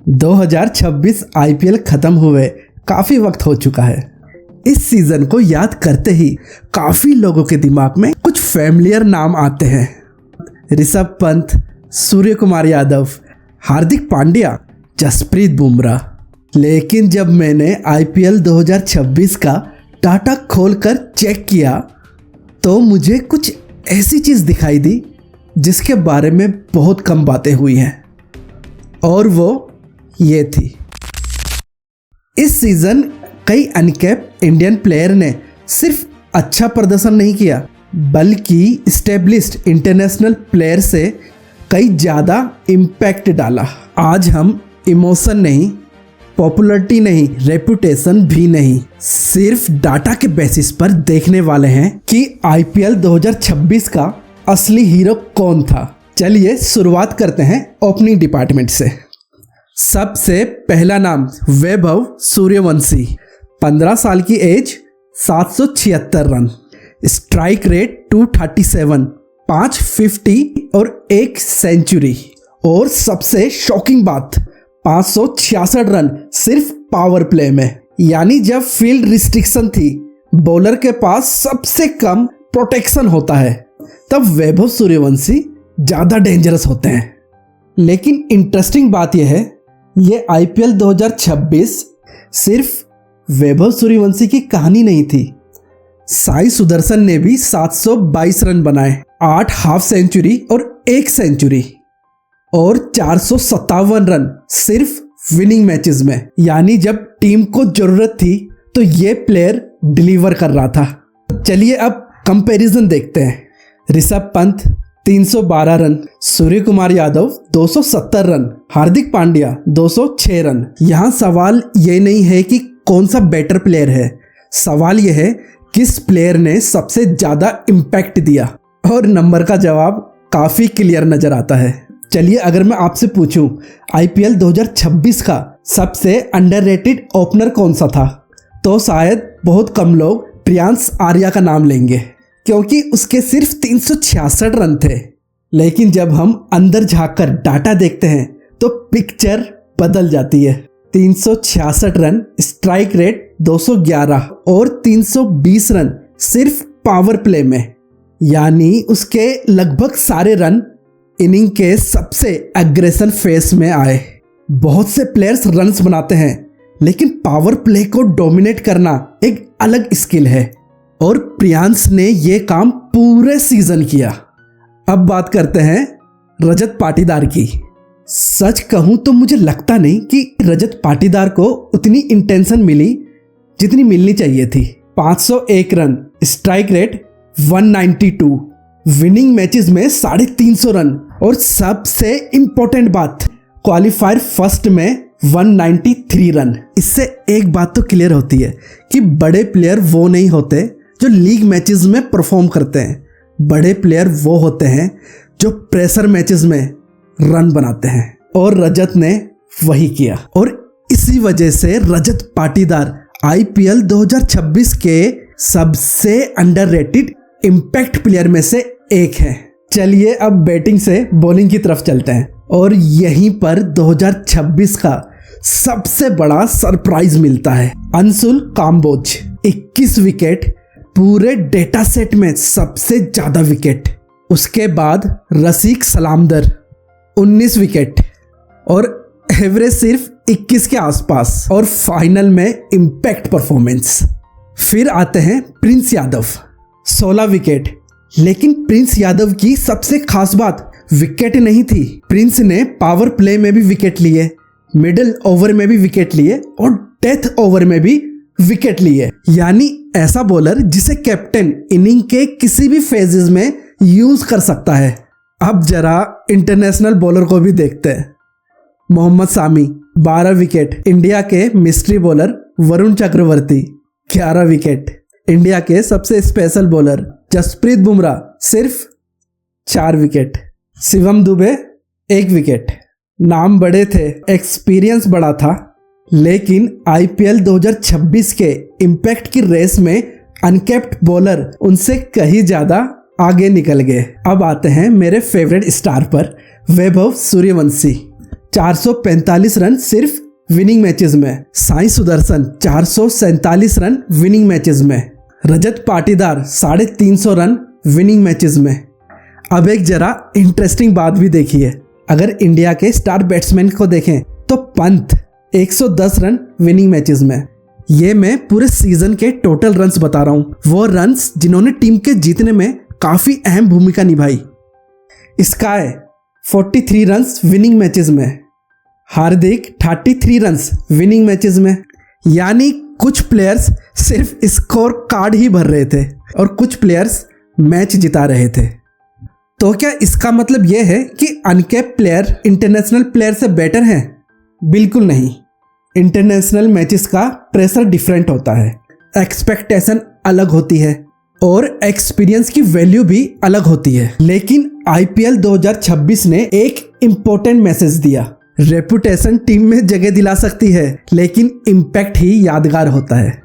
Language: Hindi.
2026 आईपीएल खत्म हुए काफी वक्त हो चुका है। इस सीजन को याद करते ही काफी लोगों के दिमाग में कुछ फैमिलियर नाम आते हैं। ऋषभ पंत, सूर्य कुमार यादव, हार्दिक पांड्या, जसप्रीत बुमराह। लेकिन जब मैंने आईपीएल 2026 का डाटा खोलकर चेक किया तो मुझे कुछ ऐसी चीज दिखाई दी जिसके बारे में बहुत कम बातें हुई हैं, और वो ये थी। इस सीजन कई अनकैप इंडियन प्लेयर ने सिर्फ अच्छा प्रदर्शन नहीं किया, बल्कि स्टेब्लिश्ड इंटरनेशनल प्लेयर से कई ज़्यादा इम्पैक्ट डाला। आज हम इमोशन नहीं, पॉपुलैरिटी नहीं, रेपुटेशन भी नहीं, सिर्फ डाटा के बेसिस पर देखने वाले हैं कि आईपीएल 2026 का असली हीरो कौन था। चलिए शुरुआत करते हैं ओपनिंग डिपार्टमेंट से। सबसे पहला नाम वैभव सूर्यवंशी। 15 साल की एज, 776 रन, स्ट्राइक रेट 237, 550 और 1 सेंचुरी। और सबसे शॉकिंग बात, 566 रन सिर्फ पावर प्ले में। यानी जब फील्ड रिस्ट्रिक्शन थी, बॉलर के पास सबसे कम प्रोटेक्शन होता है, तब वैभव सूर्यवंशी ज़्यादा डेंजरस होते हैं। लेकिन इंटरेस्टिंग बात यह है, ये आईपीएल 2026 सिर्फ वैभव सूर्यवंशी की कहानी नहीं थी। साई सुदर्शन ने भी 722 रन बनाए, 8 हाफ सेंचुरी और 1 सेंचुरी, और 457 रन सिर्फ विनिंग मैचेस में। यानी जब टीम को जरूरत थी तो ये प्लेयर डिलीवर कर रहा था। चलिए अब कंपैरिजन देखते हैं। Rishabh Pant 312 run, Surya Kumar Yadav 270 run, Hardik Pandya 206 run. यहाँ सवाल ये नहीं है कि कौन सा बेटर प्लेयर है, सवाल यह है किस प्लेयर ने सबसे ज़्यादा इम्पैक्ट दिया, और नंबर का जवाब काफ़ी क्लियर नज़र आता है। चलिए अगर मैं आपसे पूछूं आईपीएल 2026 का सबसे अंडररेटेड ओपनर कौन सा था, तो शायद बहुत कम लोग प्रियांश आर्या का नाम लेंगे, क्योंकि उसके सिर्फ 366 रन थे। लेकिन जब हम अंदर झांककर डाटा देखते हैं तो पिक्चर बदल जाती है। 366 रन, स्ट्राइक रेट 211 और 320 रन सिर्फ पावर प्ले में। यानी उसके लगभग सारे रन इनिंग के सबसे एग्रेशन फेस में आए। बहुत से प्लेयर्स रन्स बनाते हैं, लेकिन पावर प्ले को डोमिनेट करना एक अलग स्किल है, और प्रियांश ने ये काम पूरे सीजन किया। अब बात करते हैं रजत पाटीदार की। सच कहूं तो मुझे लगता नहीं कि रजत पाटीदार को उतनी इंटेंशन मिली जितनी मिलनी चाहिए थी। 501 run, strike rate 192, winning matches में 350 रन, और सबसे इंपॉर्टेंट बात, क्वालिफायर फर्स्ट में 193 रन। इससे एक बात तो क्लियर होती है कि बड़े प्लेयर वो नहीं होते जो लीग मैचेस में परफॉर्म करते हैं। बड़े प्लेयर वो होते हैं जो प्रेशर मैचेस में रन बनाते हैं, और रजत ने वही किया। और इसी वजह से रजत पाटीदार आईपीएल 2026 के सबसे अंडररेटेड इम्पैक्ट प्लेयर में से एक है। चलिए अब बैटिंग से बॉलिंग की तरफ चलते हैं, और यहीं पर 2026 का सबसे बड़ा सरप्राइज मिलता है। अंशुल काम्बोज 21 विकेट, पूरे डेटा सेट में सबसे ज्यादा विकेट। उसके बाद रसिक सलामदर 19 विकेट, और एवरेज सिर्फ 21 के आसपास, और फाइनल में इम्पैक्ट परफॉर्मेंस। फिर आते हैं प्रिंस यादव 16 विकेट। लेकिन प्रिंस यादव की सबसे खास बात विकेट नहीं थी। प्रिंस ने पावर प्ले में भी विकेट लिए, मिडिल ओवर में भी विकेट लिए, और डेथ ओवर में भी विकेट लिए। यानी ऐसा बॉलर जिसे कैप्टन इनिंग के किसी भी फेजेस में यूज कर सकता है। अब जरा इंटरनेशनल बॉलर को भी देखते हैं। मोहम्मद सामी 12 विकेट, इंडिया के mystery bowler Varun Chakravarthy 11 wicket, India के सबसे स्पेशल बॉलर जसप्रीत बुमराह सिर्फ 4 विकेट, शिवम दुबे 1 विकेट। नाम बड़े थे, एक्सपीरियंस बड़ा था, लेकिन आईपीएल 2026 के इम्पैक्ट की रेस में अनकैप्ड बॉलर उनसे कहीं ज़्यादा आगे निकल गए। अब आते हैं मेरे फेवरेट स्टार पर, वैभव सूर्यवंशी। 445 रन सिर्फ विनिंग मैचेस में। Sai Sudarshan 447 run winning matches में। Rajat Patidar 350 run winning matches में। अब एक जरा इंटरेस्टिंग बात भी देखिए, अगर इंडिया के स्टार बैट्समैन को देखें तो पंत 110 रन विनिंग मैचेस में। ये मैं पूरे सीजन के टोटल रन्स बता रहा हूँ, वो रन्स जिन्होंने टीम के जीतने में काफी अहम भूमिका निभाई। स्काई 43 रन्स विनिंग मैचेस में। हार्दिक 33 रन्स विनिंग मैचेस में। यानी कुछ प्लेयर्स सिर्फ स्कोर कार्ड ही भर रहे थे और कुछ प्लेयर्स मैच जिता रहे थे। तो क्या इसका मतलब यह है कि अनकैप प्लेयर इंटरनेशनल प्लेयर से बेटर हैं? बिल्कुल नहीं। इंटरनेशनल मैचेस का प्रेशर डिफरेंट होता है, एक्सपेक्टेशन अलग होती है और एक्सपीरियंस की वैल्यू भी अलग होती है। लेकिन आईपीएल 2026 ने एक इम्पोर्टेंट मैसेज दिया, रेपुटेशन टीम में जगह दिला सकती है लेकिन इम्पैक्ट ही यादगार होता है।